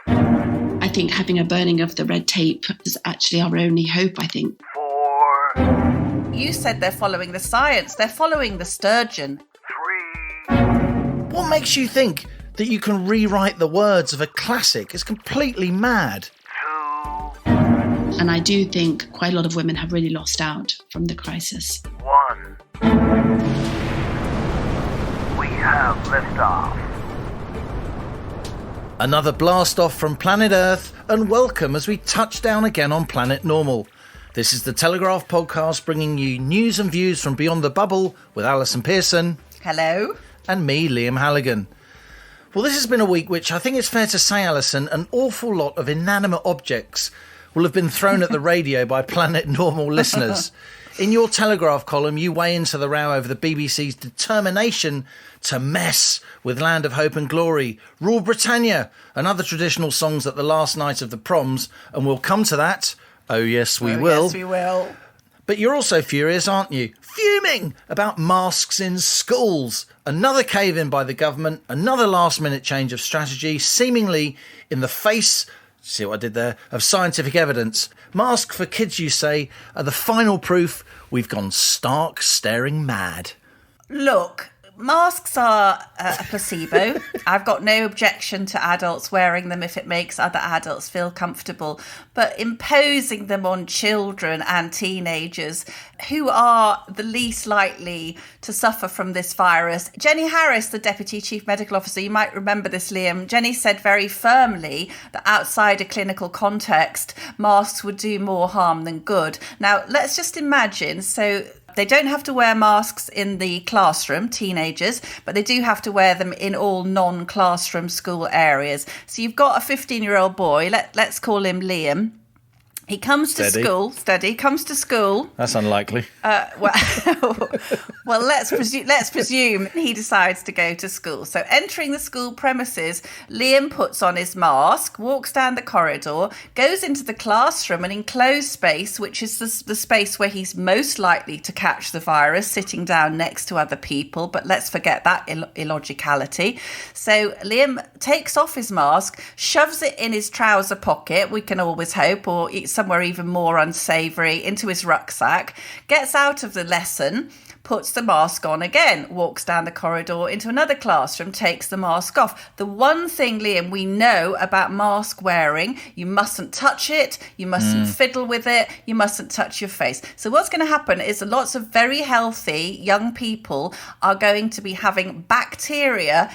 5. I think having a burning of the red tape is actually our only hope, I think. 4. You said they're following the science. They're following the sturgeon. 3. What makes you think that you can rewrite the words of a classic? It's completely mad. 2. And I do think quite a lot of women have really lost out from the crisis. 1. We have liftoff. Another blast off from planet Earth, and welcome as we touch down again on planet normal. This is the Telegraph podcast bringing you news and views from beyond the bubble with Allison Pearson. Hello. And me, Liam Halligan. Well, this has been a week which I think it's fair to say, Alison, an awful lot of inanimate objects will have been thrown at the radio by Planet Normal listeners. In your Telegraph column, you weigh into the row over the BBC's determination to mess with Land of Hope and Glory, Rule Britannia, and other traditional songs at the last night of the proms, and we'll come to that. Oh, yes, we will. Yes, we will. But you're also furious, aren't you? Fuming about masks in schools. Another cave-in by the government, another last-minute change of strategy, seemingly in the face, see what I did there, of scientific evidence. Masks for kids, you say, are the final proof we've gone stark staring mad. Look, masks are a placebo. I've got no objection to adults wearing them if it makes other adults feel comfortable. But imposing them on children and teenagers who are the least likely to suffer from this virus. Jenny Harris, the Deputy Chief Medical Officer, you might remember this, Liam. Jenny said very firmly that outside a clinical context, masks would do more harm than good. Now, let's just imagine, so they don't have to wear masks in the classroom, teenagers, but they do have to wear them in all non-classroom school areas. So you've got a 15-year-old boy, let's call him Liam. He comes to school. That's unlikely. Well, let's presume he decides to go to school. So entering the school premises, Liam puts on his mask, walks down the corridor, goes into the classroom, an enclosed space, which is the space where he's most likely to catch the virus, sitting down next to other people. But let's forget that illogicality. So Liam takes off his mask, shoves it in his trouser pocket, we can always hope, or somewhere even more unsavoury, into his rucksack, gets out of the lesson, puts the mask on again, walks down the corridor into another classroom, takes the mask off. The one thing, Liam, we know about mask wearing, you mustn't touch it, you mustn't fiddle with it, you mustn't touch your face. So what's going to happen is lots of very healthy young people are going to be having bacteria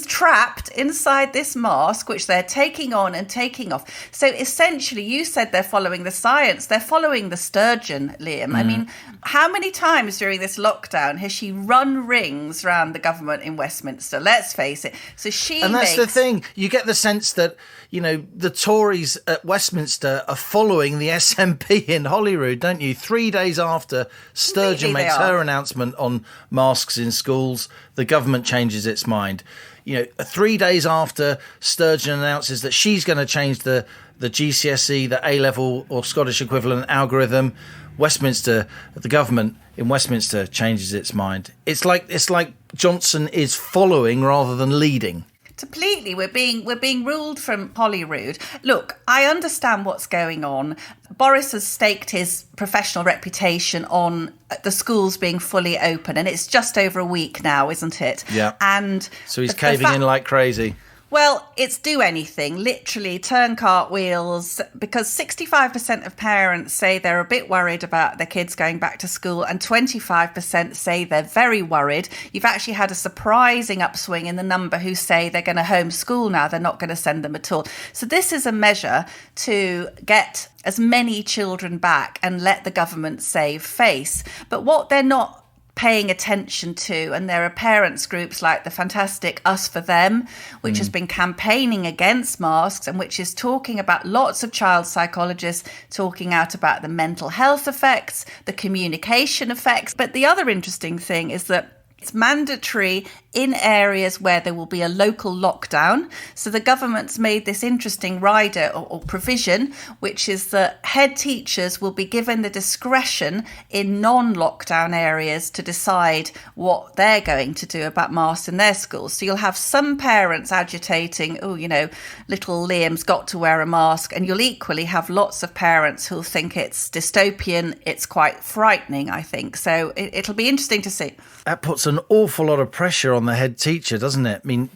trapped inside this mask, which they're taking on and taking off. So essentially, you said they're following the science, they're following the sturgeon, Liam. I mean, how many times during this lockdown has she run rings around the government in Westminster? Let's face it. So that's the thing. You get the sense that, you know, the Tories at Westminster are following the SNP in Holyrood, don't you? 3 days after Sturgeon makes her announcement on masks in schools, the government changes its mind. You know, 3 days after Sturgeon announces that she's going to change the GCSE, the A-level or Scottish equivalent algorithm, Westminster, the government in Westminster changes its mind. It's like Johnson is following rather than leading. Completely. We're being ruled from Holyrood. Look, I understand what's going on. Boris has staked his professional reputation on the schools being fully open, and it's just over a week now, isn't it? Yeah. And so he's caving in like crazy. Well, it's do anything, literally turn cartwheels, because 65% of parents say they're a bit worried about their kids going back to school and 25% say they're very worried. You've actually had a surprising upswing in the number who say they're going to homeschool now, they're not going to send them at all. So this is a measure to get as many children back and let the government save face. But what they're not paying attention to, and there are parents groups like the fantastic Us for Them, which has been campaigning against masks and which is talking about, lots of child psychologists talking out about the mental health effects, the communication effects. But the other interesting thing is that It's mandatory in areas where there will be a local lockdown. So the government's made this interesting rider or provision, which is that head teachers will be given the discretion in non-lockdown areas to decide what they're going to do about masks in their schools. So you'll have some parents agitating, little Liam's got to wear a mask. And you'll equally have lots of parents who'll think it's dystopian. It's quite frightening, I think. So it'll be interesting to see. That puts an awful lot of pressure on the head teacher, doesn't it? I mean,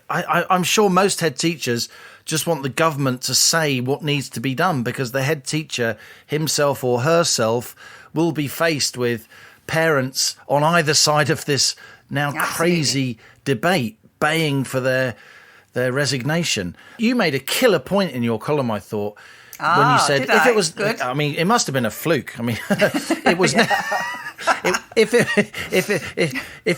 I'm sure most head teachers just want the government to say what needs to be done, because the head teacher himself or herself will be faced with parents on either side of this now crazy debate baying for their resignation. You made a killer point in your column, I thought, when you said if it was good. I mean, it must have been a fluke. I mean, it was. If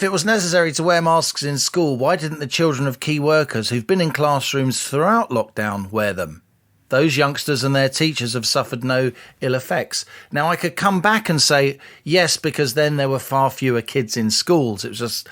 it was necessary to wear masks in school, why didn't the children of key workers who've been in classrooms throughout lockdown wear them? Those youngsters and their teachers have suffered no ill effects. Now, I could come back and say, yes, because then there were far fewer kids in schools. It was just,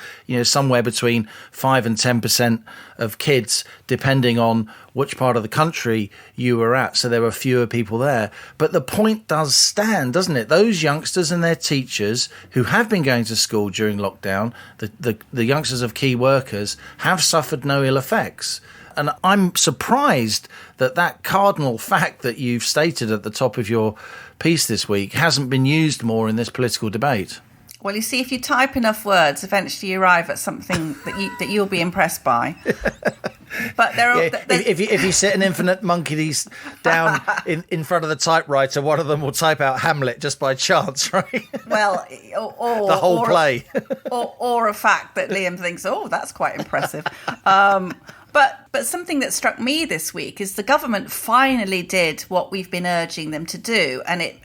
somewhere between 5 and 10% of kids, depending on which part of the country you were at. So there were fewer people there. But the point does stand, doesn't it? Those youngsters and their teachers who have been going to school during lockdown, the youngsters of key workers, have suffered no ill effects. And I'm surprised that cardinal fact that you've stated at the top of your piece this week hasn't been used more in this political debate. Well, you see, if you type enough words, eventually you arrive at something that you'll be impressed by. But if you sit an infinite monkeys down in front of the typewriter, one of them will type out Hamlet just by chance, right? Well, or the whole play, or a fact that Liam thinks, oh, that's quite impressive. But something that struck me this week is the government finally did what we've been urging them to do, and it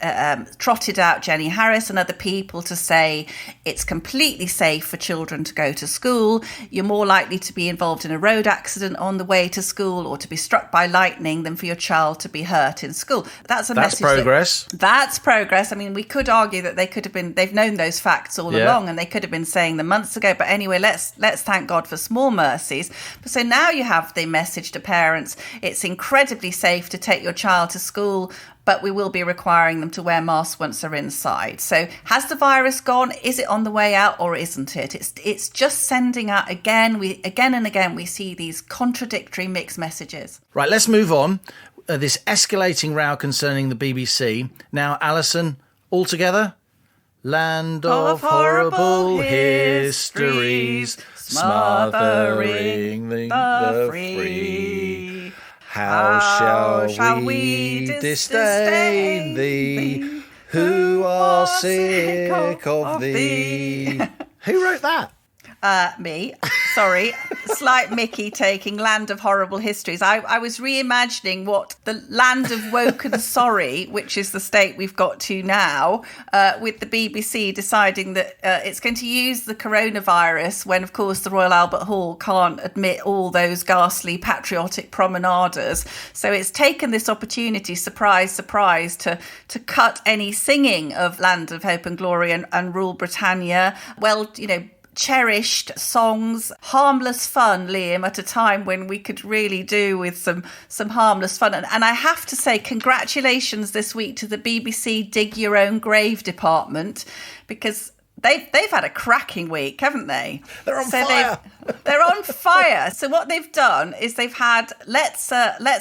trotted out Jenny Harris and other people to say it's completely safe for children to go to school. You're more likely to be involved in a road accident on the way to school or to be struck by lightning than for your child to be hurt in school. That's message. Progress. That's progress. I mean, we could argue that they've known those facts all along, and they could have been saying them months ago. But anyway, let's thank God for small mercies. So now you have the message to parents: it's incredibly safe to take your child to school, but we will be requiring them to wear masks once they're inside. So has the virus gone? Is it on the way out, or isn't it? It's just sending out again and again we see these contradictory mixed messages. Right, let's move on. This escalating row concerning the BBC. Now, Allison, all together? Land of horrible histories, smothering the free. How shall we disdain thee, who are sick of thee? Who wrote that? Me. Sorry. Slight Mickey taking Land of Horrible Histories. I was reimagining what the land of woke and sorry, which is the state we've got to now, with the BBC deciding that it's going to use the coronavirus when, of course, the Royal Albert Hall can't admit all those ghastly patriotic promenaders. So it's taken this opportunity, surprise, surprise, to cut any singing of Land of Hope and Glory and Rule Britannia. Well, cherished songs, harmless fun, Liam, at a time when we could really do with some harmless fun. And I have to say, congratulations this week to the BBC Dig Your Own Grave department, because they've had a cracking week, haven't they? They're on fire. They're on fire. So what they've done is they've had let's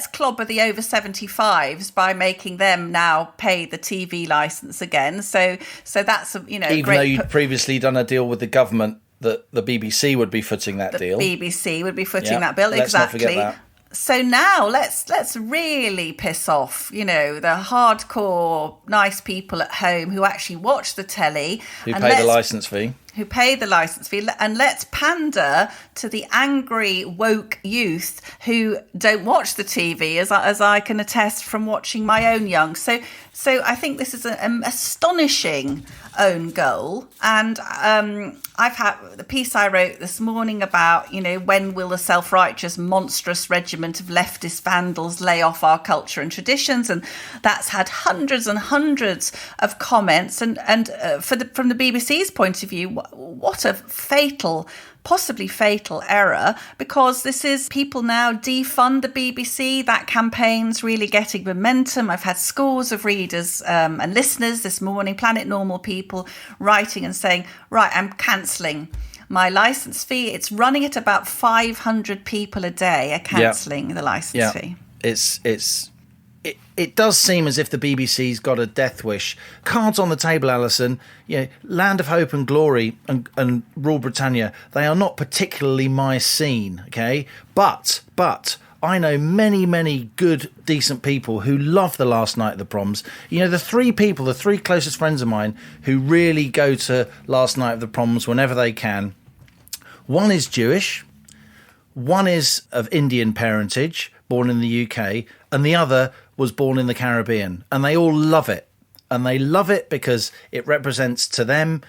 clobber the over 75s by making them now pay the TV license again. So that's even though you'd previously done a deal with the government that the BBC would be footing that deal. BBC would be footing that bill, let's exactly. Not forget that. So now let's really piss off, the hardcore nice people at home who actually watch the telly, who pay the licence fee. And let's pander to the angry woke youth who don't watch the TV, as I can attest from watching my own young. So I think this is an astonishing own goal. And I've had the piece I wrote this morning about, when will the self-righteous monstrous regiment of leftist vandals lay off our culture and traditions? And that's had hundreds and hundreds of comments. And from the BBC's point of view, what a possibly fatal error, because this is people now defund the BBC. That campaign's really getting momentum. I've had scores of readers and listeners this morning, Planet Normal people, writing and saying, right, I'm cancelling my licence fee. It's running at about 500 people a day are cancelling the licence fee. It does seem as if the BBC's got a death wish. Cards on the table, Allison. Land of Hope and Glory and Rule Britannia, they are not particularly my scene, okay? But I know many, many good, decent people who love the last night of the proms. The three closest friends of mine who really go to last night of the proms whenever they can. One is Jewish, one is of Indian parentage, born in the UK, and the other was born in the Caribbean. And they all love it. And they love it because it represents to them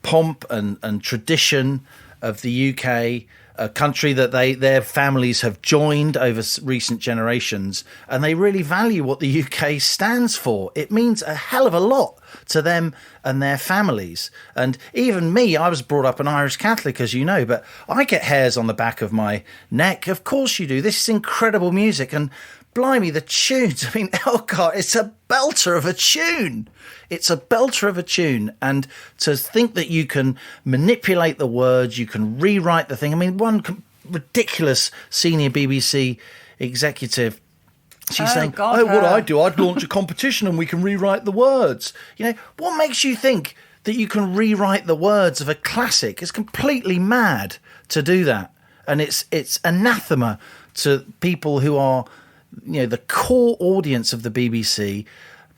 pomp and tradition of the UK, a country that their families have joined over recent generations, and they really value what the UK stands for. It means a hell of a lot to them and their families. And even me, I was brought up an Irish Catholic, as you know, but I get hairs on the back of my neck. Of course you do. This is incredible music, and blimey, the tunes. I mean, Elgar, it's a belter of a tune. It's a belter of a tune. And to think that you can manipulate the words, you can rewrite the thing. I mean, one ridiculous senior BBC executive, she's saying, what I do, I'd launch a competition and we can rewrite the words. What makes you think that you can rewrite the words of a classic? It's completely mad to do that. And it's anathema to people who are the core audience of the BBC,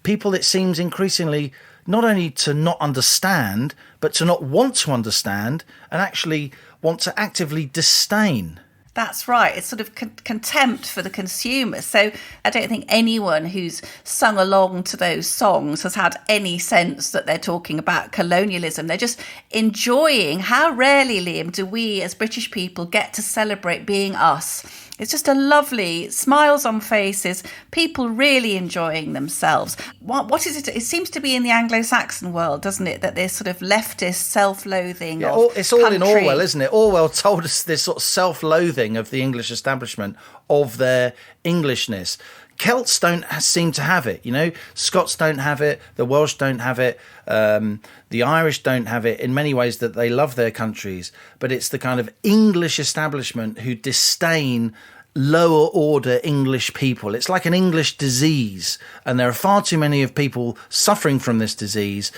people it seems increasingly not only to not understand, but to not want to understand and actually want to actively disdain. That's right. It's sort of contempt for the consumer. So I don't think anyone who's sung along to those songs has had any sense that they're talking about colonialism. They're just enjoying. How rarely, Liam, do we as British people get to celebrate being us? It's just a lovely smiles on faces, people really enjoying themselves. What is it? It seems to be in the Anglo-Saxon world, doesn't it, that this sort of leftist self-loathing it's all in Orwell, isn't it? Orwell told us this sort of self-loathing of the English establishment, of their Englishness. Celts don't seem to have it, Scots don't have it, the Welsh don't have it, the Irish don't have it in many ways, that they love their countries, but it's the kind of English establishment who disdain lower order English people. It's like an English disease, and there are far too many of people suffering from this disease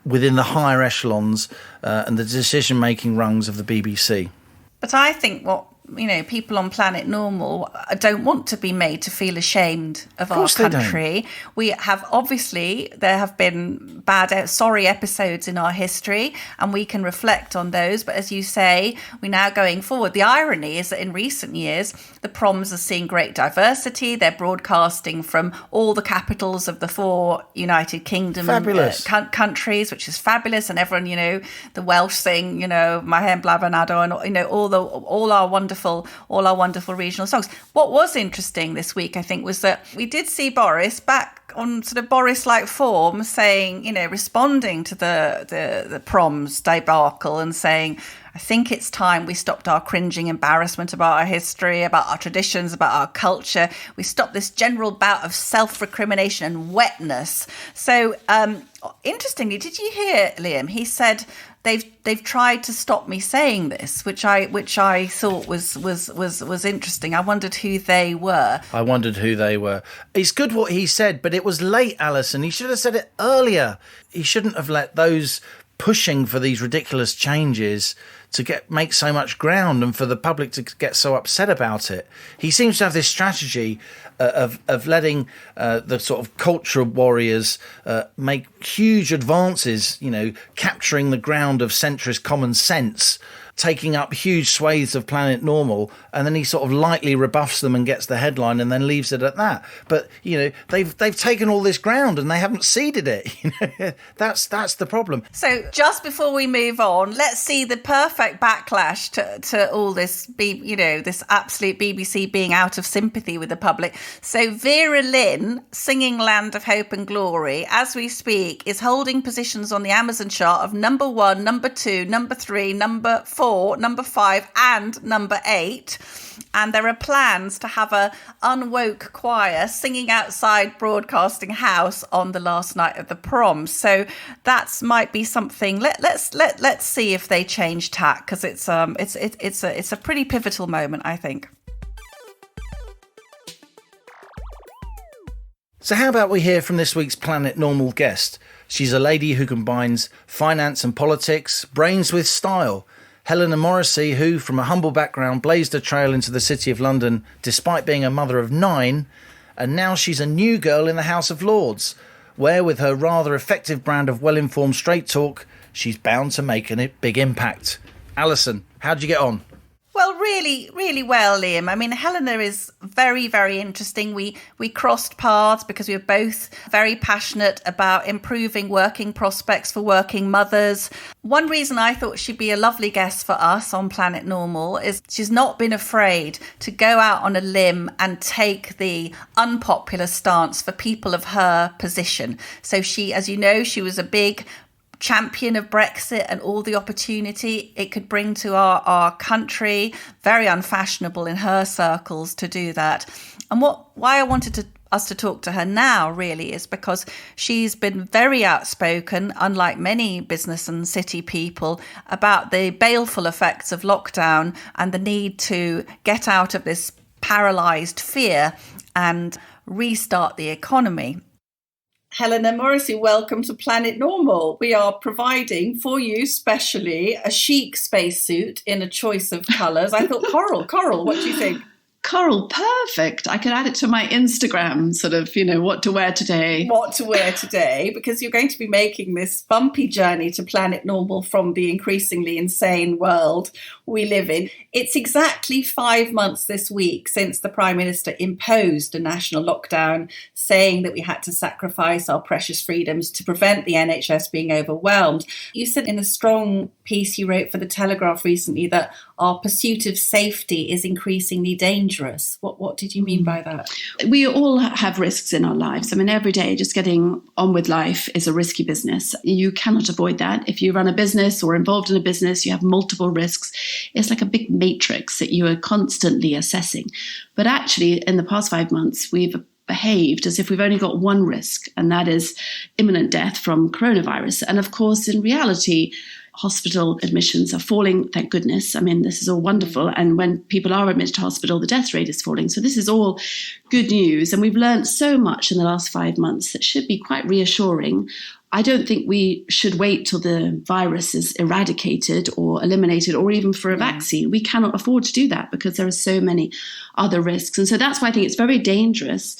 within the higher echelons and the decision-making rungs of the BBC. But I think people on Planet Normal don't want to be made to feel ashamed of our country. We have there have been sorry episodes in our history, and we can reflect on those. But as you say, we're now going forward. The irony is that in recent years, the proms are seeing great diversity. They're broadcasting from all the capitals of the 4 United Kingdom countries, which is fabulous. And everyone, the Welsh thing, Mahen Blabanado, and all our wonderful regional songs. What was interesting this week, I think, was that we did see Boris back on sort of Boris-like form, saying, responding to the proms debacle and saying, I think it's time we stopped our cringing embarrassment about our history, about our traditions, about our culture. We stopped this general bout of self-recrimination and wetness. So, interestingly, did you hear, Liam? He said they've tried to stop me saying this, which I thought was interesting. I wondered who they were. It's good what he said, but it was late, Allison. He should have said it earlier. He shouldn't have let those pushing for these ridiculous changes to make so much ground and for the public to get so upset about it. He seems to have this strategy of letting the sort of culture warriors make huge advances, capturing the ground of centrist common sense, taking up huge swathes of Planet Normal, and then he sort of lightly rebuffs them and gets the headline and then leaves it at that. But they've taken all this ground and they haven't seeded it. That's the problem. So just before we move on, let's see the perfect perfect backlash to all this, this absolute BBC being out of sympathy with the public. So Vera Lynn, singing Land of Hope and Glory, as we speak, is holding positions on the Amazon chart of number 1, number 2, number 3, number 4, number 5, and number 8. And there are plans to have a unwoke choir singing outside Broadcasting House on the last night of the prom. So that might be something. Let's see if they change tack, because it's a pretty pivotal moment, I think. So how about we hear from this week's Planet Normal guest? She's a lady who combines finance and politics, brains with style. Helena Morrissey, who, from a humble background, blazed a trail into the City of London despite being a mother of 9, and now she's a new girl in the House of Lords, where, with her rather effective brand of well-informed straight talk, she's bound to make a big impact. Allison, how'd you get on? Well, really, really well, Liam. I mean, Helena is very, very interesting. We crossed paths because we were both very passionate about improving working prospects for working mothers. One reason I thought she'd be a lovely guest for us on Planet Normal is she's not been afraid to go out on a limb and take the unpopular stance for people of her position. So she, as you know, she was a big champion of Brexit and all the opportunity it could bring to our country. Very unfashionable in her circles to do that. And why I wanted us to talk to her now really is because she's been very outspoken, unlike many business and city people, about the baleful effects of lockdown and the need to get out of this paralysed fear and restart the economy. Helena Morrissey, welcome to Planet Normal. We are providing for you specially a chic spacesuit in a choice of colours. I thought coral, what do you think? Coral, perfect. I could add it to my Instagram, sort of, what to wear today. What to wear today, because you're going to be making this bumpy journey to Planet Normal from the increasingly insane world we live in. It's exactly 5 months this week since the Prime Minister imposed a national lockdown, saying that we had to sacrifice our precious freedoms to prevent the NHS being overwhelmed. You said in a strong piece you wrote for the Telegraph recently that our pursuit of safety is increasingly dangerous. What did you mean by that? We all have risks in our lives. I mean, every day just getting on with life is a risky business. You cannot avoid that. If you run a business or involved in a business, you have multiple risks. It's like a big matrix that you are constantly assessing. But actually, in the past 5 months, we've behaved as if we've only got one risk, and that is imminent death from coronavirus. And of course, in reality, hospital admissions are falling, thank goodness. I mean, this is all wonderful. And when people are admitted to hospital, the death rate is falling. So this is all good news. And we've learned so much in the last 5 months that should be quite reassuring. I don't think we should wait till the virus is eradicated or eliminated or even for a vaccine. We cannot afford to do that because there are so many other risks. And so that's why I think it's very dangerous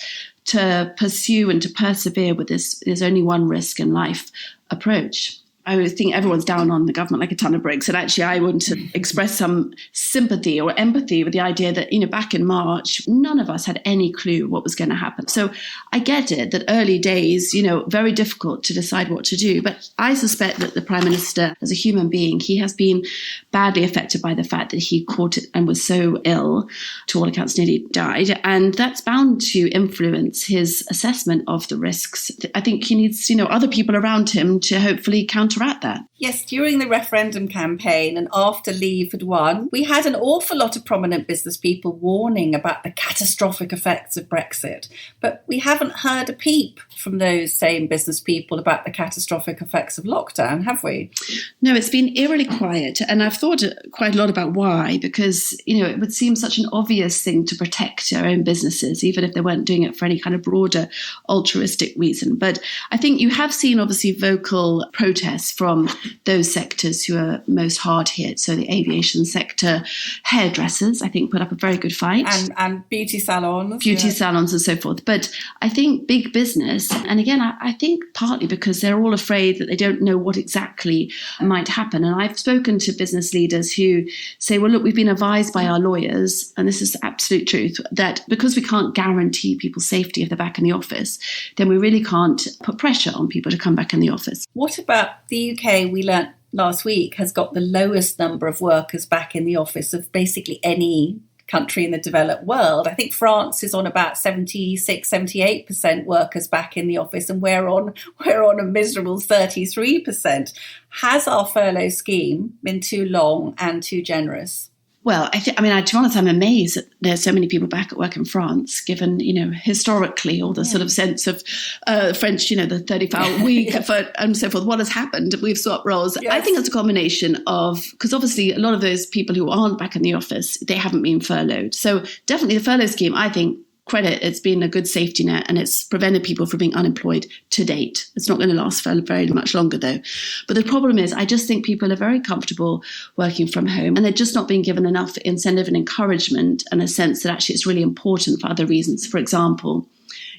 to pursue and to persevere with this there's only one risk in life approach. I always think everyone's down on the government like a ton of bricks. And actually, I want to express some sympathy or empathy with the idea that, back in March, none of us had any clue what was going to happen. So I get it that early days, very difficult to decide what to do. But I suspect that the Prime Minister, as a human being, he has been badly affected by the fact that he caught it and was so ill, to all accounts nearly died. And that's bound to influence his assessment of the risks. I think he needs, other people around him to hopefully counteract that. Yes, during the referendum campaign and after Leave had won, we had an awful lot of prominent business people warning about the catastrophic effects of Brexit. But we haven't heard a peep from those same business people about the catastrophic effects of lockdown, have we? No, it's been eerily quiet. And I've thought quite a lot about why, because, it would seem such an obvious thing to protect our own businesses, even if they weren't doing it for any kind of broader altruistic reason. But I think you have seen, obviously, vocal protests from those sectors who are most hard hit. So the aviation sector, hairdressers, I think, put up a very good fight. And beauty salons. Salons and so forth. But I think big business, and again, I think partly because they're all afraid that they don't know what exactly might happen. And I've spoken to business leaders who say, well, look, we've been advised by our lawyers, and this is the absolute truth, that because we can't guarantee people's safety if they're back in the office, then we really can't put pressure on people to come back in the office. What about the UK? We learnt last week has got the lowest number of workers back in the office of basically any country in the developed world. I think France is on about 76, 78% workers back in the office, and we're on a miserable 33%. Has our furlough scheme been too long and too generous? Well, to be honest, I'm amazed that there's so many people back at work in France, given, historically all the sort of sense of French, the 35-hour week and so forth. What has happened? We've swapped roles. Yes. I think it's a combination of, because obviously a lot of those people who aren't back in the office, they haven't been furloughed. So definitely the furlough scheme, I think, credit, it's been a good safety net and it's prevented people from being unemployed to date. It's not going to last for very much longer though. But the problem is, I just think people are very comfortable working from home and they're just not being given enough incentive and encouragement and a sense that actually it's really important for other reasons. For example,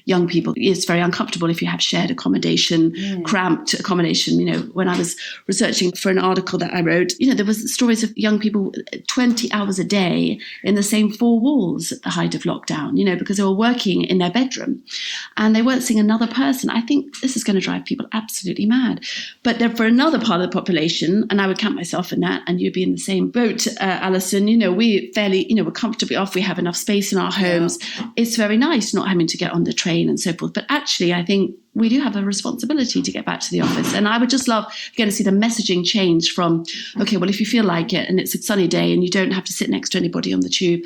young people, it's very uncomfortable if you have shared accommodation, cramped accommodation. When I was researching for an article that I wrote, there was stories of young people 20 hours a day in the same four walls at the height of lockdown, because they were working in their bedroom and they weren't seeing another person. I think this is going to drive people absolutely mad. But then for another part of the population, and I would count myself in that, and you'd be in the same boat, Allison, we fairly, we're comfortably off. We have enough space in our homes. Yeah. It's very nice not having to get on the train and so forth. But actually, I think we do have a responsibility to get back to the office. And I would just love, again, to see the messaging change from, okay, well, if you feel like it and it's a sunny day and you don't have to sit next to anybody on the tube,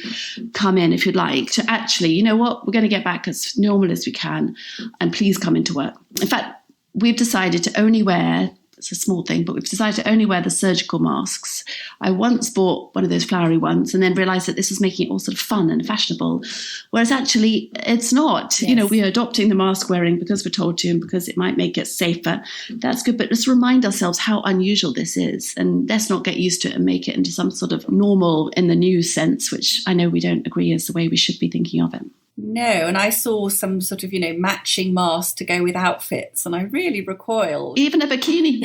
come in if you'd like, to actually, you know what, we're going to get back as normal as we can and please come into work. In fact, we've decided to only wear, it's a small thing, but we've decided to only wear the surgical masks. I once bought one of those flowery ones and then realised that this was making it all sort of fun and fashionable, whereas actually it's not. Yes. We are adopting the mask wearing because we're told to and because it might make it safer. That's good, but let's remind ourselves how unusual this is and let's not get used to it and make it into some sort of normal in the new sense, which I know we don't agree is the way we should be thinking of it. No, and I saw some sort of, matching masks to go with outfits, and I really recoiled. Even a bikini,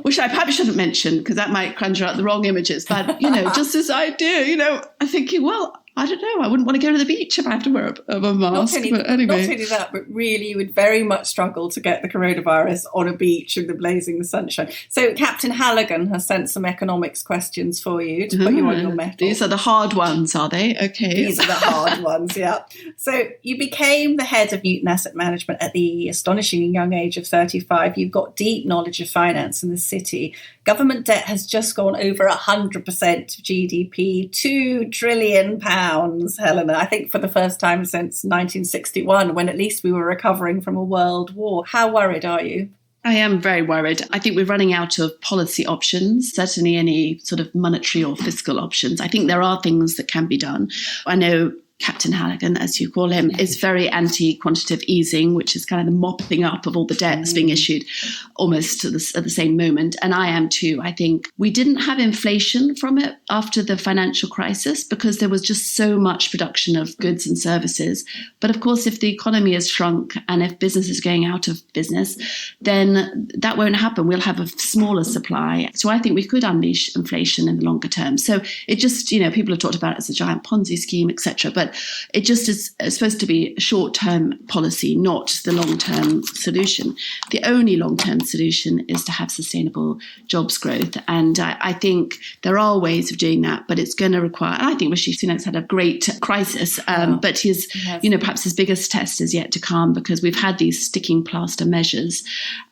which I probably shouldn't mention because that might conjure up the wrong images. But, just as I do, I'm thinking, well, I don't know. I wouldn't want to go to the beach if I have to wear a mask. But anyway. Not only that, but really you would very much struggle to get the coronavirus on a beach in the blazing sunshine. So Captain Halligan has sent some economics questions for you to put you on your mettle. These are the hard ones, are they? Okay. These are the hard ones, yeah. So you became the head of Newton Asset Management at the astonishingly young age of 35. You've got deep knowledge of finance in the city. Government debt has just gone over 100% of GDP, £2 trillion. Helena, I think for the first time since 1961, when at least we were recovering from a world war. How worried are you? I am very worried. I think we're running out of policy options, certainly any sort of monetary or fiscal options. I think there are things that can be done. I know Captain Halligan, as you call him, is very anti-quantitative easing, which is kind of the mopping up of all the debt that's being issued almost at the same moment. And I am too. I think we didn't have inflation from it after the financial crisis because there was just so much production of goods and services. But of course, if the economy has shrunk and if business is going out of business, then that won't happen. We'll have a smaller supply. So I think we could unleash inflation in the longer term. So it just, people have talked about it as a giant Ponzi scheme, etc. But it just is supposed to be a short-term policy, not the long-term solution. The only long-term solution is to have sustainable jobs growth. And I think there are ways of doing that, but it's going to require, and I think Rishi Sunak's had a great crisis, but his, perhaps his biggest test is yet to come because we've had these sticking plaster measures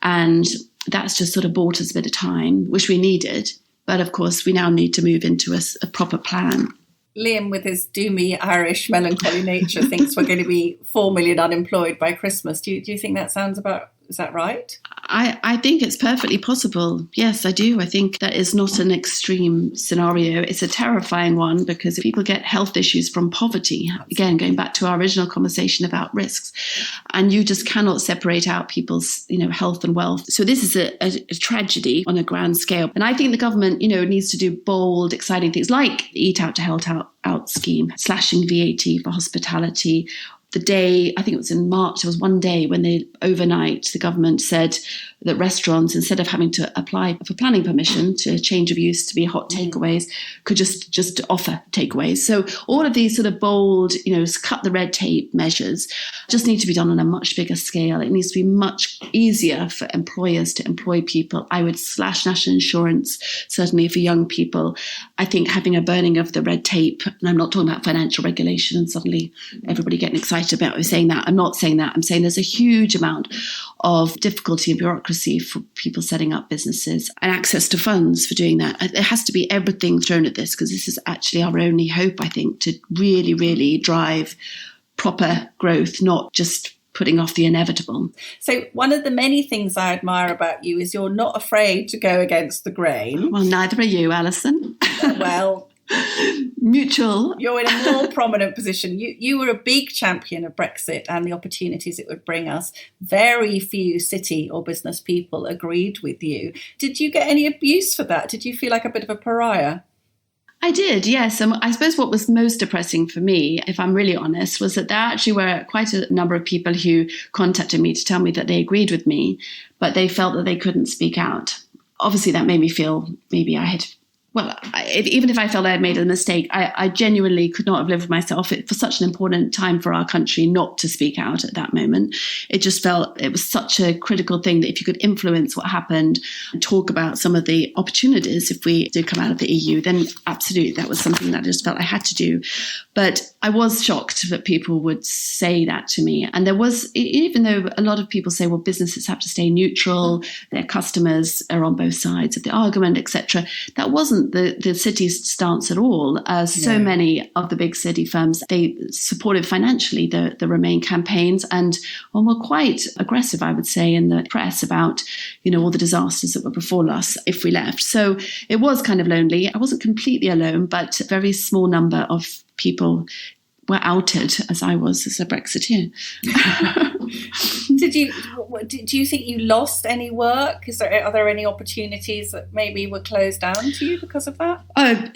and that's just sort of bought us a bit of time, which we needed. But of course, we now need to move into a proper plan. Liam, with his doomy Irish melancholy nature, thinks we're going to be 4 million unemployed by Christmas. Do you think that sounds about, is that right? I think it's perfectly possible. Yes, I do. I think that is not an extreme scenario. It's a terrifying one because people get health issues from poverty. Again, going back to our original conversation about risks, and you just cannot separate out people's, health and wealth. So this is a tragedy on a grand scale. And I think the government, needs to do bold, exciting things like the Eat Out to Health Out scheme, slashing VAT for hospitality, the day, I think it was in March, there was one day when overnight, the government said that restaurants, instead of having to apply for planning permission to change of use to be hot takeaways, could just offer takeaways. So all of these sort of bold, cut the red tape measures just need to be done on a much bigger scale. It needs to be much easier for employers to employ people. I would slash national insurance, certainly for young people. I think having a burning of the red tape, and I'm not talking about financial regulation and suddenly everybody getting excited about saying that. I'm not saying that. I'm saying there's a huge amount of difficulty and bureaucracy for people setting up businesses and access to funds for doing that. There has to be everything thrown at this because this is actually our only hope, I think, to really, really drive proper growth, not just putting off the inevitable. So one of the many things I admire about you is you're not afraid to go against the grain. Well, neither are you, Allison. Well, mutual. You're in a more prominent position. You were a big champion of Brexit and the opportunities it would bring us. Very few city or business people agreed with you. Did you get any abuse for that? Did you feel like a bit of a pariah? I did, yes. And I suppose what was most depressing for me, if I'm really honest, was that there actually were quite a number of people who contacted me to tell me that they agreed with me, but they felt that they couldn't speak out. Obviously, that made me feel maybe I had... even if I felt I had made a mistake, I genuinely could not have lived with myself for such an important time for our country not to speak out at that moment. It just felt it was such a critical thing that if you could influence what happened and talk about some of the opportunities if we did come out of the EU, then absolutely that was something that I just felt I had to do. But I was shocked that people would say that to me. And there was, even though a lot of people say, well, businesses have to stay neutral, their customers are on both sides of the argument, etc. That wasn't the city's stance at all. So many of the big city firms, they supported financially the Remain campaigns and were quite aggressive, I would say, in the press about, all the disasters that would befall us if we left. So it was kind of lonely. I wasn't completely alone, but a very small number of people were outed as I was as a Brexiteer. Do you think you lost any work? Are there any opportunities that maybe were closed down to you because of that?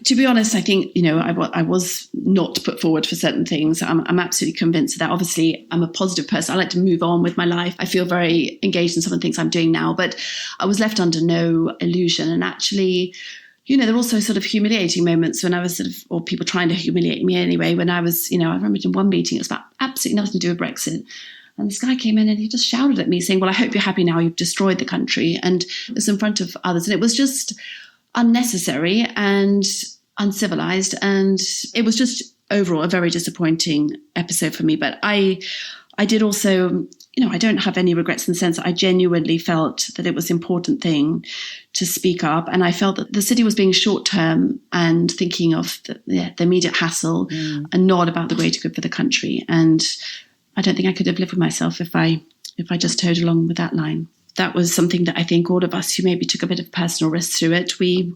To be honest, I think, I was not put forward for certain things. I'm absolutely convinced of that. Obviously, I'm a positive person. I like to move on with my life. I feel very engaged in some of the things I'm doing now, but I was left under no illusion. And actually, there were also sort of humiliating moments when I was or people trying to humiliate me anyway, when I was, I remember in one meeting, it was about absolutely nothing to do with Brexit. And this guy came in and he just shouted at me saying, well, I hope you're happy now, you've destroyed the country. And it was in front of others. And it was just unnecessary and uncivilized. And it was just overall a very disappointing episode for me. But I did also, I don't have any regrets in the sense that I genuinely felt that it was an important thing to speak up. And I felt that the city was being short term and thinking of the immediate hassle and not about the greater good for the country. And I don't think I could have lived with myself if I just towed along with that line. That was something that I think all of us who maybe took a bit of personal risk through it, we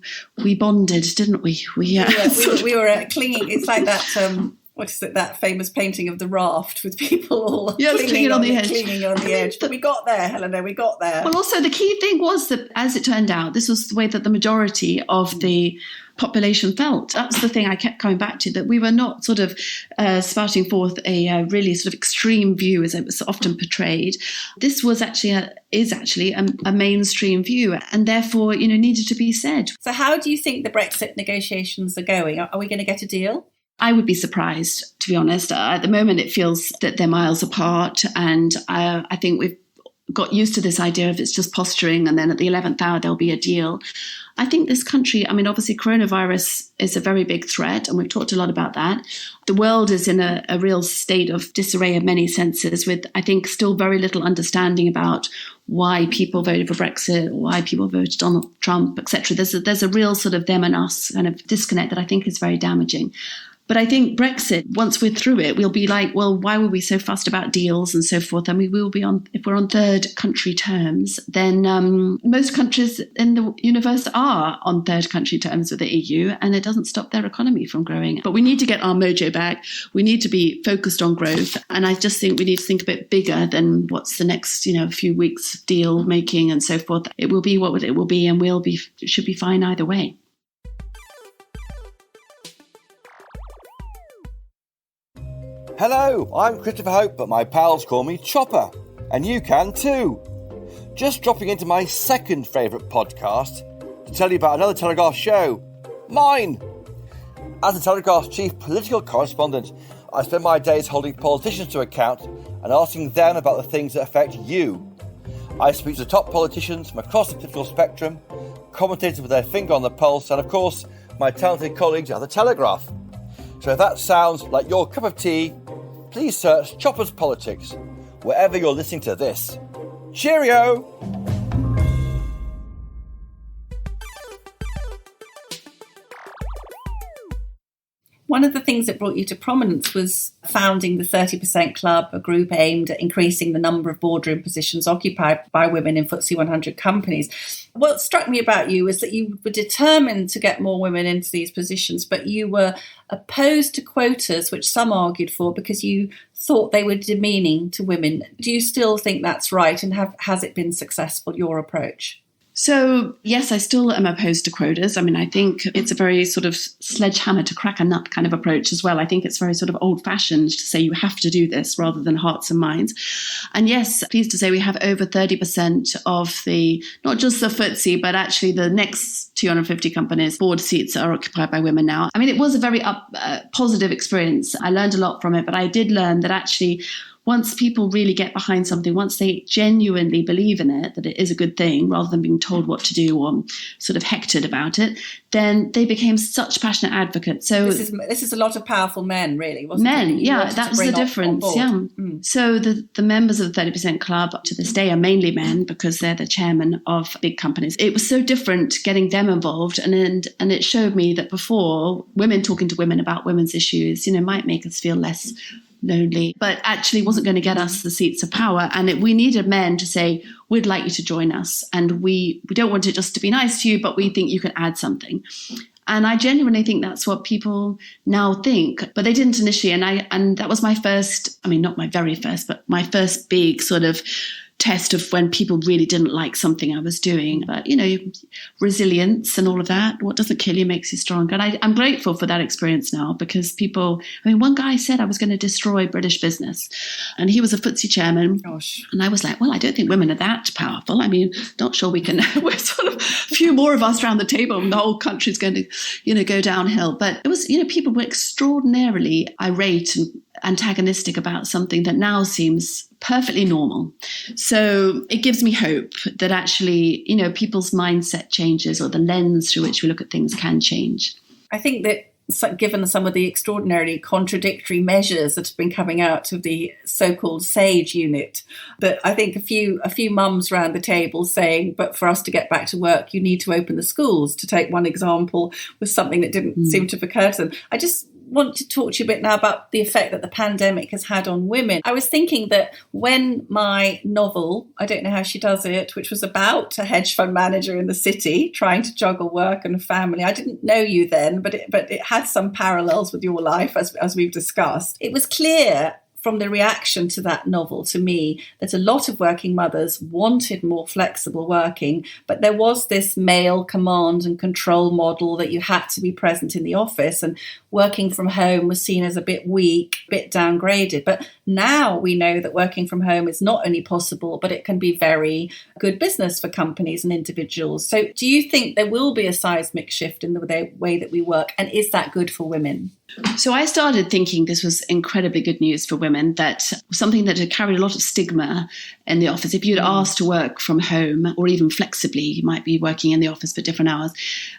bonded, didn't we? We were clinging. It's like that. What is it? That famous painting of the raft with people all clinging on the edge. But we got there, Helena. We got there. Well, also the key thing was that, as it turned out, this was the way that the majority of the population felt. That's the thing I kept coming back to, that we were not sort of spouting forth a really sort of extreme view as it was often portrayed. This was is actually a mainstream view and therefore, needed to be said. So how do you think the Brexit negotiations are going? Are we going to get a deal? I would be surprised, to be honest. At the moment, it feels that they're miles apart. And I think we've got used to this idea of it's just posturing and then at the 11th hour, there'll be a deal. I think this country, obviously coronavirus is a very big threat, and we've talked a lot about that. The world is in a real state of disarray in many senses, with, I think, still very little understanding about why people voted for Brexit, why people voted Donald Trump, etc. There's a real sort of them and us kind of disconnect that I think is very damaging. But I think Brexit, once we're through it, we'll be like, well, why were we so fussed about deals and so forth? We will be if we're on third country terms, then most countries in the universe are on third country terms with the EU, and it doesn't stop their economy from growing. But we need to get our mojo back. We need to be focused on growth. And I just think we need to think a bit bigger than what's the next, few weeks of deal making and so forth. It will be what it will be, and it should be fine either way. Hello, I'm Christopher Hope, but my pals call me Chopper, and you can too. Just dropping into my second favourite podcast to tell you about another Telegraph show, mine. As the Telegraph's chief political correspondent, I spend my days holding politicians to account and asking them about the things that affect you. I speak to top politicians from across the political spectrum, commentators with their finger on the pulse, and of course, my talented colleagues at the Telegraph. So if that sounds like your cup of tea, please search Chopper's Politics wherever you're listening to this. Cheerio! One of the things that brought you to prominence was founding the 30% Club, a group aimed at increasing the number of boardroom positions occupied by women in FTSE 100 companies. What struck me about you was that you were determined to get more women into these positions, but you were opposed to quotas, which some argued for, because you thought they were demeaning to women. Do you still think that's right? And has it been successful, your approach? So, yes, I still am opposed to quotas. I mean, I think it's a very sort of sledgehammer to crack a nut kind of approach as well. I think it's very sort of old-fashioned to say you have to do this rather than hearts and minds. And yes, pleased to say we have over 30% of the, not just the FTSE, but actually the next 250 companies, board seats are occupied by women now. I mean, it was a very positive experience. I learned a lot from it, but I did learn that actually once people really get behind something, once they genuinely believe in it, that it is a good thing, rather than being told what to do or sort of hectored about it, then they became such passionate advocates. So this is a lot of powerful men, really, wasn't it? Men, yeah, that was the difference. Yeah. So the members of the 30% Club to this day are mainly men because they're the chairman of big companies. It was so different getting them involved, and it showed me that before, women talking to women about women's issues, might make us feel less lonely, but actually wasn't going to get us the seats of power. And we needed men to say, we'd like you to join us. And we don't want it just to be nice to you, but we think you can add something. And I genuinely think that's what people now think, but they didn't initially. And that was my first, not my very first, but my first big sort of test of when people really didn't like something I was doing. But, resilience and all of that, what doesn't kill you makes you stronger. And I'm grateful for that experience now because people, one guy said I was going to destroy British business and he was a FTSE chairman. Gosh. And I was like, well, I don't think women are that powerful. Not sure we can, we're sort of a few more of us around the table and the whole country's going to, go downhill. But it was, people were extraordinarily irate and antagonistic about something that now seems perfectly normal. So it gives me hope that actually, people's mindset changes or the lens through which we look at things can change. I think that given some of the extraordinarily contradictory measures that have been coming out of the so-called SAGE unit, that I think a few mums around the table saying, but for us to get back to work, you need to open the schools, to take one example, was something that didn't seem to have occurred to them. I just want to talk to you a bit now about the effect that the pandemic has had on women. I was thinking that when my novel, I don't know how she does it, which was about a hedge fund manager in the city trying to juggle work and family, I didn't know you then, but it had some parallels with your life as we've discussed. It was clear from the reaction to that novel to me that a lot of working mothers wanted more flexible working, but there was this male command and control model that you had to be present in the office, and working from home was seen as a bit weak, a bit downgraded. But now we know that working from home is not only possible, but it can be very good business for companies and individuals. So do you think there will be a seismic shift in the way that we work? And is that good for women? So I started thinking this was incredibly good news for women, that something that had carried a lot of stigma in the office. If you'd asked to work from home or even flexibly, you might be working in the office for different hours.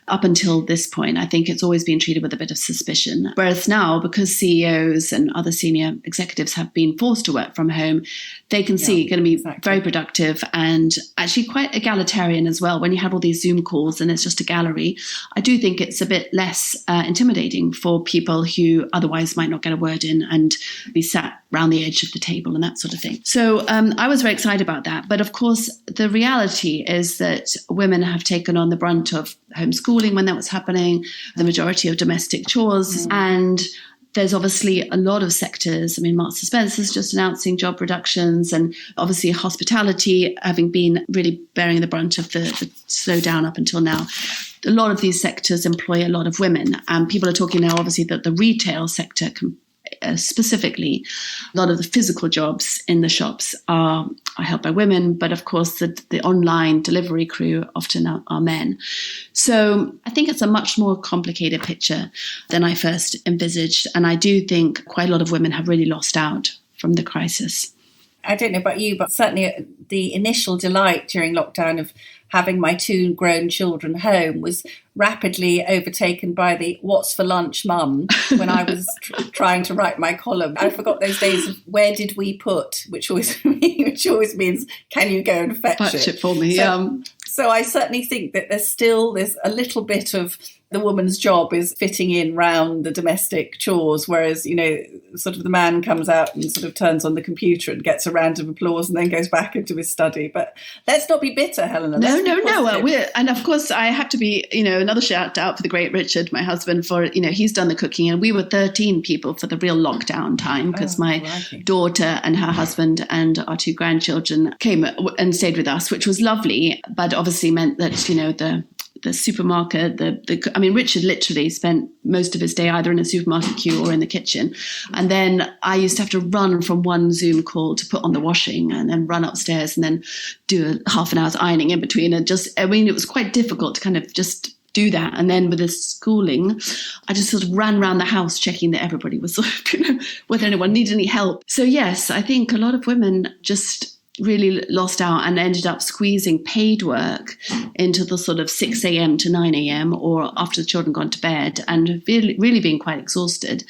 Up until this point, I think it's always been treated with a bit of suspicion. Whereas now, because CEOs and other senior executives have been forced to work from home, they can see going to be very productive and actually quite egalitarian as well. When you have all these Zoom calls and it's just a gallery, I do think it's a bit less intimidating for people who otherwise might not get a word in and be sat around the edge of the table and that sort of thing. So I was very excited about that. But of course, the reality is that women have taken on the brunt of homeschooling when that was happening, the majority of domestic chores, and there's obviously a lot of sectors. Marks & Spencer's just announcing job reductions, and obviously hospitality having been really bearing the brunt of the slowdown up until now. A lot of these sectors employ a lot of women, and people are talking now obviously that the retail sector specifically, a lot of the physical jobs in the shops are held by women, but of course the online delivery crew often are men. So I think it's a much more complicated picture than I first envisaged. And I do think quite a lot of women have really lost out from the crisis. I don't know about you, but certainly the initial delight during lockdown of having my 2 grown children home was rapidly overtaken by the what's for lunch mum when I was trying to write my column. I forgot those days of where did we put, which always means can you go and fetch it for me. So I certainly think that there's a little bit of the woman's job is fitting in round the domestic chores, whereas, you know, sort of the man comes out and sort of turns on the computer and gets a round of applause and then goes back into his study. But let's not be bitter, Helena. No. And of course, I have to be, you know, another shout out for the great Richard, my husband, for, you know, he's done the cooking. And we were 13 people for the real lockdown time because my daughter and her husband and our 2 grandchildren came and stayed with us, which was lovely, but obviously meant that, you know, the supermarket, Richard literally spent most of his day either in a supermarket queue or in the kitchen. And then I used to have to run from one Zoom call to put on the washing and then run upstairs and then do a half an hour's ironing in between. And it was quite difficult to kind of just do that. And then with the schooling, I just sort of ran around the house checking that everybody was sort of, you know, whether anyone needed any help. So yes, I think a lot of women just really lost out and ended up squeezing paid work into the sort of 6 a.m. to 9 a.m. or after the children gone to bed and really being quite exhausted.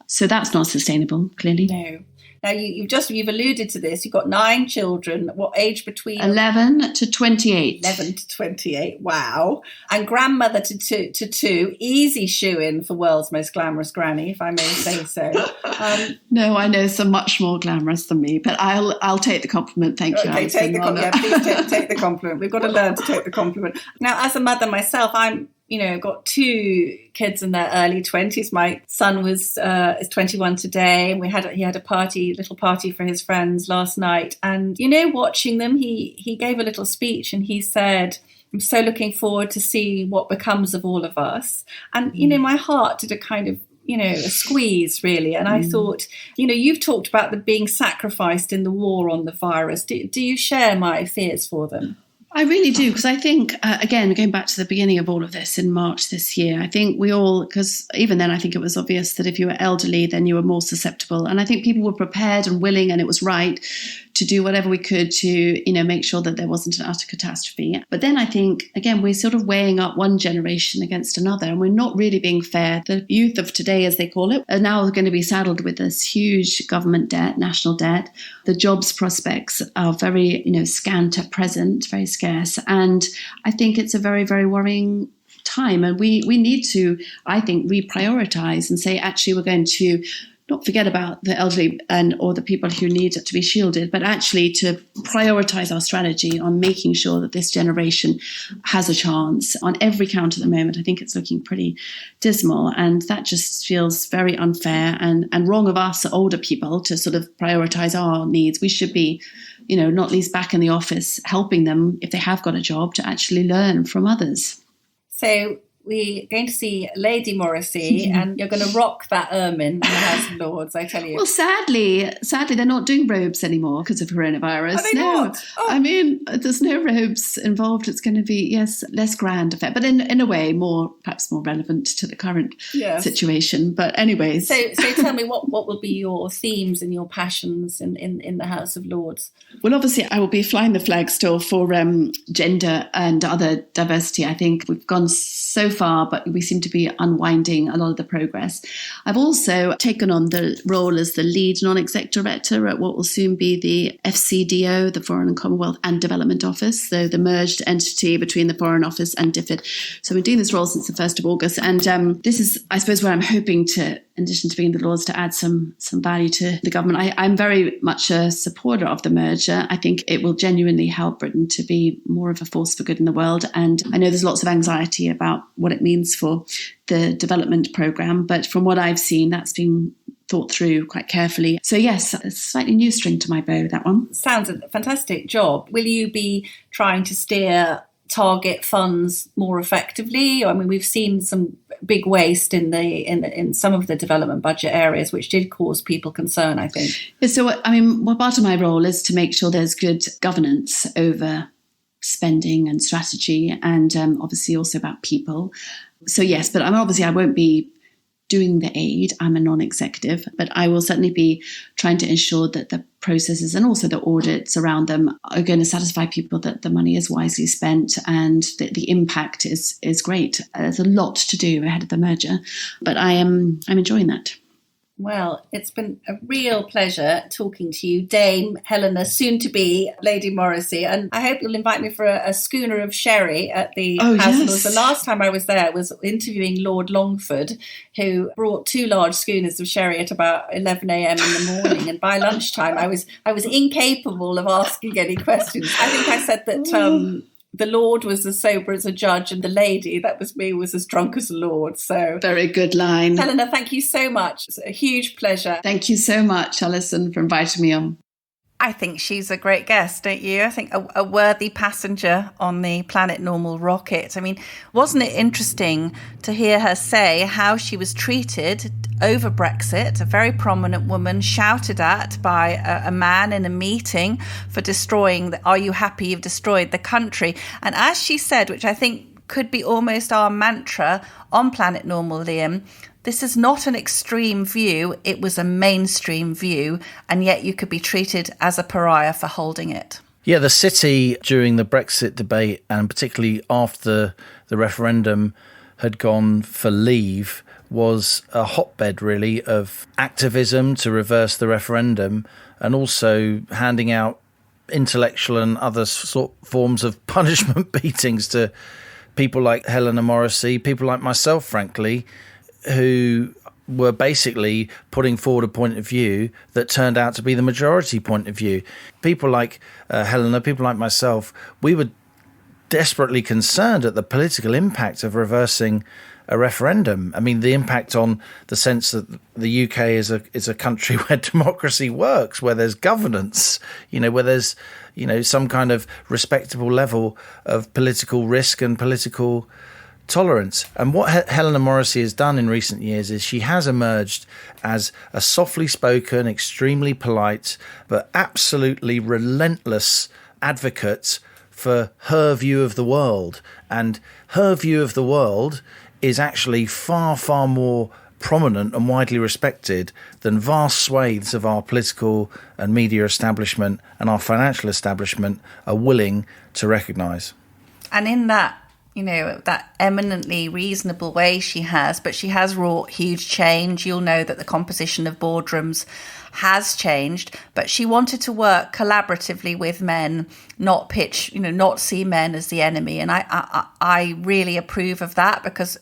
So that's not sustainable, clearly. No. Now, you've alluded to this. You've got 9 children. What age between? 11 to 28. 11 to 28. Wow. And grandmother to 2. Easy shoe-in for world's most glamorous granny, if I may say so. No, I know some much more glamorous than me, but I'll take the compliment. Thank you, Allison. Take the compliment. Please take the compliment. We've got to learn to take the compliment. Now, as a mother myself, I'm, you know, got 2 kids in their early 20s. My son is 21 today, and he had a little party for his friends last night. And, you know, watching them, he gave a little speech and he said, I'm so looking forward to see what becomes of all of us. And, you know, my heart did a kind of, you know, a squeeze, really. And I thought, you know, you've talked about them being sacrificed in the war on the virus. Do you share my fears for them? I really do, because I think, again, going back to the beginning of all of this in March this year, I think we all, because even then I think it was obvious that if you were elderly, then you were more susceptible. And I think people were prepared and willing, and it was right to do whatever we could to, you know, make sure that there wasn't an utter catastrophe. But then I think, again, we're sort of weighing up one generation against another, and we're not really being fair. The youth of today, as they call it, are now going to be saddled with this huge government debt, national debt. The jobs prospects are very, you know, scant at present, very scarce. And I think it's a very, very worrying time. And we need to, I think, reprioritize and say, actually, we're going to not forget about the elderly or the people who need to be shielded, but actually to prioritize our strategy on making sure that this generation has a chance. On every count at the moment, I think it's looking pretty dismal, and that just feels very unfair and wrong of us older people to sort of prioritize our needs. We should be, you know, not least back in the office, helping them, if they have got a job, to actually learn from others. So we're going to see Lady Morrissey, and you're going to rock that ermine in the House of Lords, I tell you. Well, sadly, they're not doing robes anymore because of coronavirus. Are they not? Oh. I mean, there's no robes involved. It's going to be, yes, less grand affair, but in a way, perhaps more relevant to the current situation. But anyways. So tell me, what will be your themes and your passions in the House of Lords? Well, obviously, I will be flying the flag still for gender and other diversity. I think we've gone so far, but we seem to be unwinding a lot of the progress. I've also taken on the role as the lead non-exec director at what will soon be the FCDO, the Foreign and Commonwealth and Development Office, so the merged entity between the Foreign Office and DFID. So I've been doing this role since the 1st of August, and this is, I suppose, where I'm hoping to, in addition to being the Lords, to add some value to the government. I'm very much a supporter of the merger. I think it will genuinely help Britain to be more of a force for good in the world. And I know there's lots of anxiety about what it means for the development programme, but from what I've seen, that's been thought through quite carefully. So yes, a slightly new string to my bow, that one. Sounds a fantastic job. Will you be trying to steer target funds more effectively? I mean, we've seen some big waste in some of the development budget areas, which did cause people concern, I think. So, part of my role is to make sure there's good governance over spending and strategy, and obviously also about people. So yes, but I won't be doing the aid. I'm a non-executive, but I will certainly be trying to ensure that the processes and also the audits around them are going to satisfy people that the money is wisely spent and that the impact is great. There's a lot to do ahead of the merger, but I'm enjoying that. Well, it's been a real pleasure talking to you, Dame Helena, soon to be Lady Morrissey. And I hope you'll invite me for a schooner of sherry at the House of Lords. The last time I was there was interviewing Lord Longford, who brought 2 large schooners of sherry at about 11 a.m. in the morning. And by lunchtime, I was incapable of asking any questions. I think I said that the Lord was as sober as a judge, and the lady, that was me, was as drunk as a lord. So very good line. Helena, thank you so much. It's a huge pleasure. Thank you so much, Allison, for inviting me on. I think she's a great guest, don't you? I think a worthy passenger on the Planet Normal rocket. I mean, wasn't it interesting to hear her say how she was treated over Brexit? A very prominent woman shouted at by a man in a meeting for destroying Are you happy you've destroyed the country? And as she said, which I think could be almost our mantra on Planet Normal, Liam, this is not an extreme view, it was a mainstream view, and yet you could be treated as a pariah for holding it. Yeah, the city during the Brexit debate, and particularly after the referendum had gone for leave, was a hotbed, really, of activism to reverse the referendum, and also handing out intellectual and other forms of punishment beatings to people like Helena Morrissey, people like myself, frankly, who were basically putting forward a point of view that turned out to be the majority point of view. People like Helena, people like myself, we were desperately concerned at the political impact of reversing a referendum. I mean, the impact on the sense that the UK is a country where democracy works, where there's governance, where there's, some kind of respectable level of political risk and political tolerance. And what Helena Morrissey has done in recent years is she has emerged as a softly spoken, extremely polite, but absolutely relentless advocate for her view of the world. And her view of the world is actually far, far more prominent and widely respected than vast swathes of our political and media establishment and our financial establishment are willing to recognise. And in that, that eminently reasonable way she has wrought huge change. You'll know that the composition of boardrooms has changed, but she wanted to work collaboratively with men, not see men as the enemy. And I really approve of that, because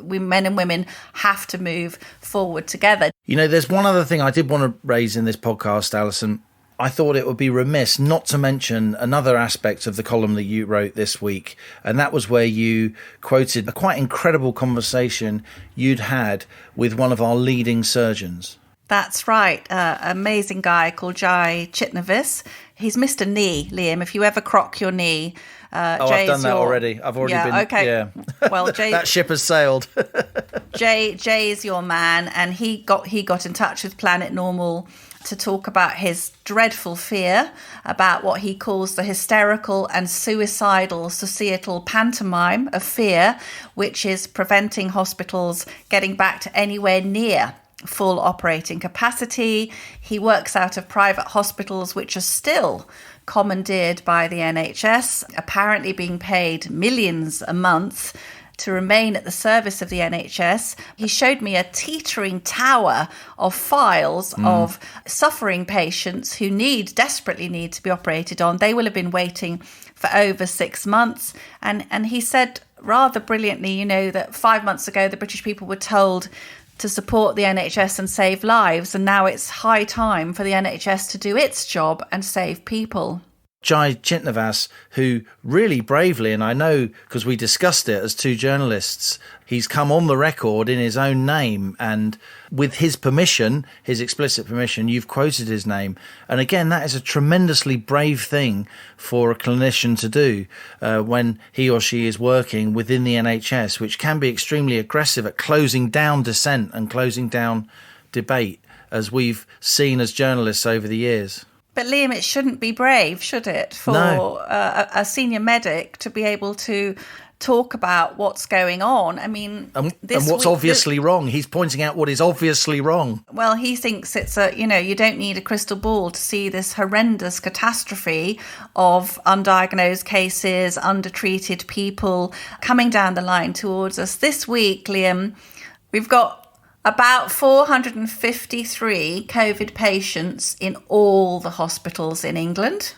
men and women have to move forward together. There's one other thing I did want to raise in this podcast, Alison. I thought it would be remiss not to mention another aspect of the column that you wrote this week, and that was where you quoted a quite incredible conversation you'd had with one of our leading surgeons. That's right. Amazing guy called Jai Chitnavis. He's Mr. Knee, Liam. If you ever crock your knee, I've done that already. I've already been. Okay. Yeah. Well, Jay, that ship has sailed. Jay is your man, and he got in touch with Planet Normal to talk about his dreadful fear about what he calls the hysterical and suicidal societal pantomime of fear, which is preventing hospitals getting back to anywhere near full operating capacity. He works out of private hospitals, which are still commandeered by the NHS, apparently being paid millions a month to remain at the service of the NHS. He showed me a teetering tower of files of suffering patients who desperately need to be operated on. They will have been waiting for over 6 months. And he said rather brilliantly, that 5 months ago, the British people were told to support the NHS and save lives. And now it's high time for the NHS to do its job and save people. Jai Chitnavas, who really bravely, and I know because we discussed it as two journalists, he's come on the record in his own name, and with his permission, his explicit permission, you've quoted his name. And again, that is a tremendously brave thing for a clinician to do when he or she is working within the NHS, which can be extremely aggressive at closing down dissent and closing down debate, as we've seen as journalists over the years. But Liam, it shouldn't be brave, should it, for a senior medic to be able to talk about what's going on? I mean, and what's obviously wrong. He's pointing out what is obviously wrong. Well, he thinks it's you don't need a crystal ball to see this horrendous catastrophe of undiagnosed cases, undertreated people coming down the line towards us. This week, Liam, we've got about 453 COVID patients in all the hospitals in England.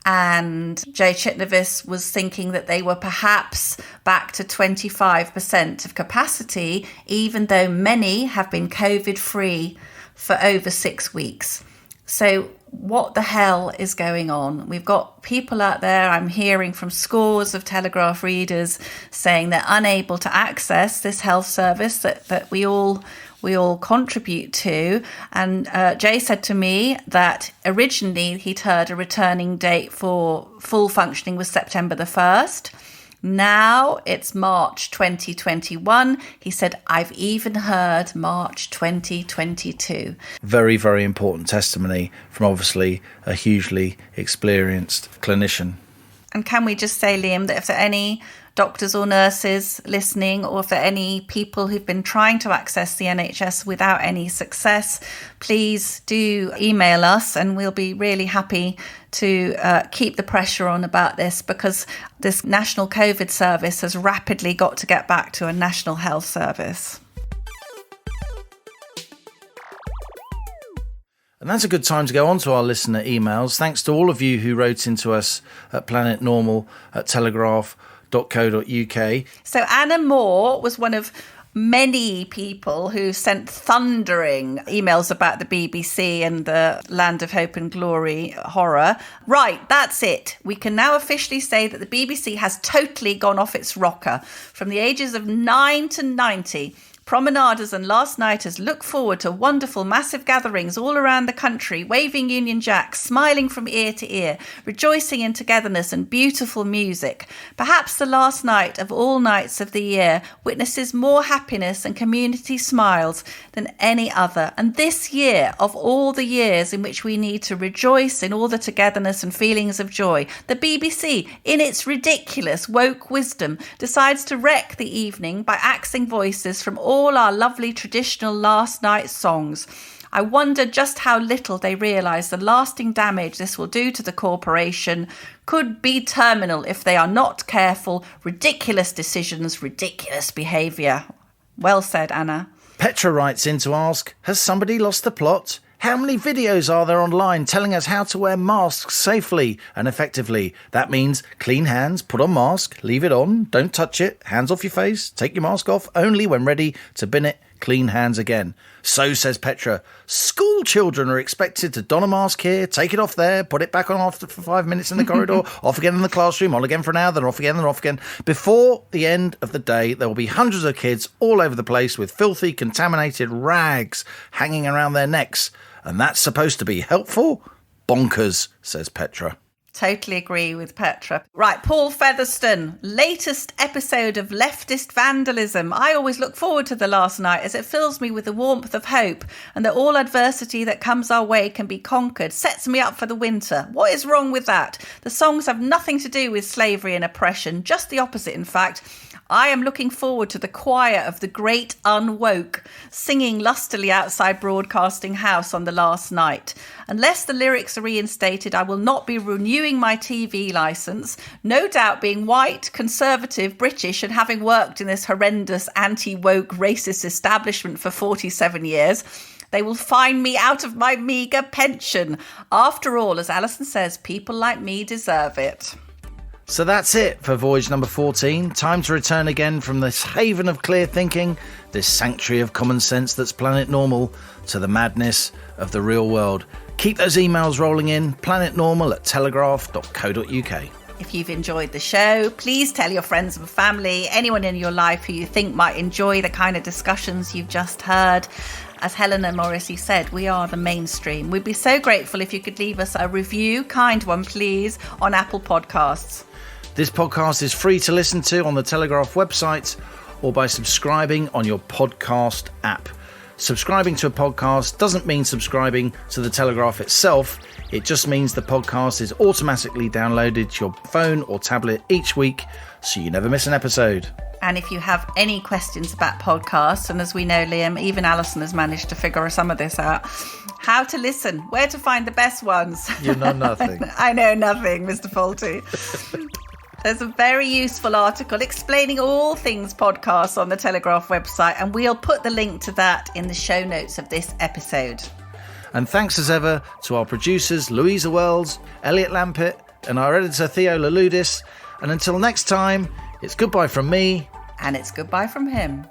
And Jay Chitnavas was thinking that they were perhaps back to 25% of capacity, even though many have been COVID-free for over 6 weeks. So what the hell is going on? We've got people out there, I'm hearing from scores of Telegraph readers saying they're unable to access this health service that we all contribute to. And Jay said to me that originally he'd heard a returning date for full functioning was September the 1st. Now it's March 2021. He said, I've even heard March 2022. Very, very important testimony from obviously a hugely experienced clinician. And can we just say, Liam, that if there are any doctors or nurses listening, or if there are any people who've been trying to access the NHS without any success, please do email us and we'll be really happy to keep the pressure on about this, because this national COVID service has rapidly got to get back to a national health service. And that's a good time to go on to our listener emails. Thanks to all of you who wrote into us at planetnormal@telegraph.co.uk. So Anna Moore was one of many people who sent thundering emails about the BBC and the Land of Hope and Glory horror. Right, that's it. We can now officially say that the BBC has totally gone off its rocker. From the ages of 9 to 90, promenaders and last nighters look forward to wonderful massive gatherings all around the country, waving Union Jacks, smiling from ear to ear, rejoicing in togetherness and beautiful music. Perhaps the last night of all nights of the year witnesses more happiness and community smiles than any other. And this year, of all the years in which we need to rejoice in all the togetherness and feelings of joy, the BBC, in its ridiculous woke wisdom, decides to wreck the evening by axing voices from all our lovely traditional last night songs. I wonder just how little they realise the lasting damage this will do to the corporation. Could be terminal if they are not careful. Ridiculous decisions, ridiculous behaviour. Well said, Anna. Petra writes in to ask, has somebody lost the plot? How many videos are there online telling us how to wear masks safely and effectively? That means clean hands, put on mask, leave it on, don't touch it, hands off your face, take your mask off only when ready to bin it, clean hands again. So, says Petra, school children are expected to don a mask here, take it off there, put it back on after for 5 minutes in the corridor, off again in the classroom, on again for an hour, then off again, then off again. Before the end of the day, there will be hundreds of kids all over the place with filthy, contaminated rags hanging around their necks. And that's supposed to be helpful? Bonkers, says Petra. Totally agree with Petra. Right, Paul Featherstone, latest episode of leftist vandalism. I always look forward to the last night as it fills me with the warmth of hope and that all adversity that comes our way can be conquered. Sets me up for the winter. What is wrong with that? The songs have nothing to do with slavery and oppression, just the opposite, in fact. I am looking forward to the choir of the great unwoke singing lustily outside Broadcasting House on the last night. Unless the lyrics are reinstated, I will not be renewing my TV licence. No doubt being white, conservative, British and having worked in this horrendous anti-woke racist establishment for 47 years, they will fine me out of my meagre pension. After all, as Allison says, people like me deserve it. So that's it for voyage number 14. Time to return again from this haven of clear thinking, this sanctuary of common sense that's Planet Normal, to the madness of the real world. Keep those emails rolling in, planetnormal@telegraph.co.uk. If you've enjoyed the show, please tell your friends and family, anyone in your life who you think might enjoy the kind of discussions you've just heard. As Helena Morrissey said, we are the mainstream. We'd be so grateful if you could leave us a review, kind one please, on Apple Podcasts. This podcast is free to listen to on the Telegraph website or by subscribing on your podcast app. Subscribing to a podcast doesn't mean subscribing to the Telegraph itself. It just means the podcast is automatically downloaded to your phone or tablet each week, so you never miss an episode. And if you have any questions about podcasts, and as we know, Liam, even Allison has managed to figure some of this out, how to listen, where to find the best ones. You know nothing. I know nothing, Mr. Faulty. There's a very useful article explaining all things podcasts on the Telegraph website, and we'll put the link to that in the show notes of this episode. And thanks as ever to our producers Louisa Wells, Elliot Lampitt, and our editor Theo Laludis. And until next time, it's goodbye from me. And it's goodbye from him.